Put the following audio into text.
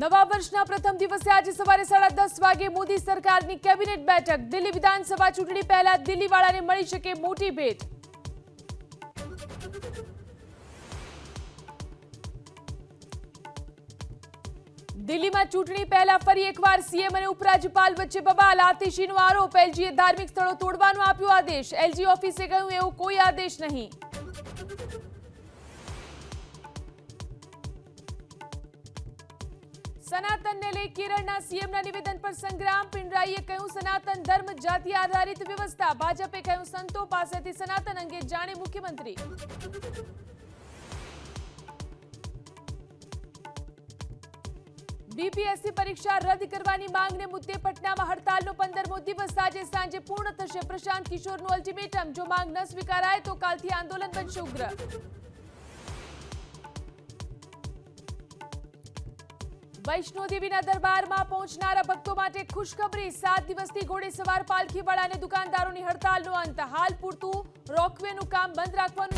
નવા વર્ષના પ્રથમ દિવસે આજે સવારે 10:30 વાગે મોદી સરકારની કેબિનેટ બેઠક। દિલ્હી વિધાનસભા ચૂંટણી પહેલા દિલ્હીવાળાને મળી શકે મોટી ભેટ। દિલ્હીમાં ચૂંટણી પહેલા ફરી એકવાર સીએમ અને ઉપરાજ્યપાલ વચ્ચે બબાલ। આતિશીનો આરોપ, એલજીએ ધાર્મિક સ્થળો તોડવાનો આપ્યો આદેશ। એલજી ઓફિસે કહ્યું એવું કોઈ આદેશ નહીં। સનાતનને લઈ કેરળના સીએમના નિવેદન પર સંગ્રામ। પિનરાઈએ કહ્યું સનાતન ધર્મ જાતિ આધારિત વ્યવસ્થા। ભાજપે કહ્યું સંતો પાસેથી સનાતન અંગે જાણે મુખ્યમંત્રી। બીપીએસસી પરીક્ષા રદ કરવાની માંગને મુદ્દે પટનામાં હડતાલનો 15મો દિવસ। આજે સાંજે પૂર્ણ થશે પ્રશાંત કિશોરનું અલ્ટિમેટમ। જો માંગ ન સ્વીકારાય તો કાલથી આંદોલન બનશે ઉગ્ર। વૈષ્ણોદેવીના દરબારમાં પહોંચનારા ભક્તો માટે ખુશખબરી। 7 દિવસથી ઘોડેસવાર પાલખીવાળા અને દુકાનદારોની હડતાલનો અંત। હાલ પૂરતું રોકવેનું કામ બંધ રાખવાનું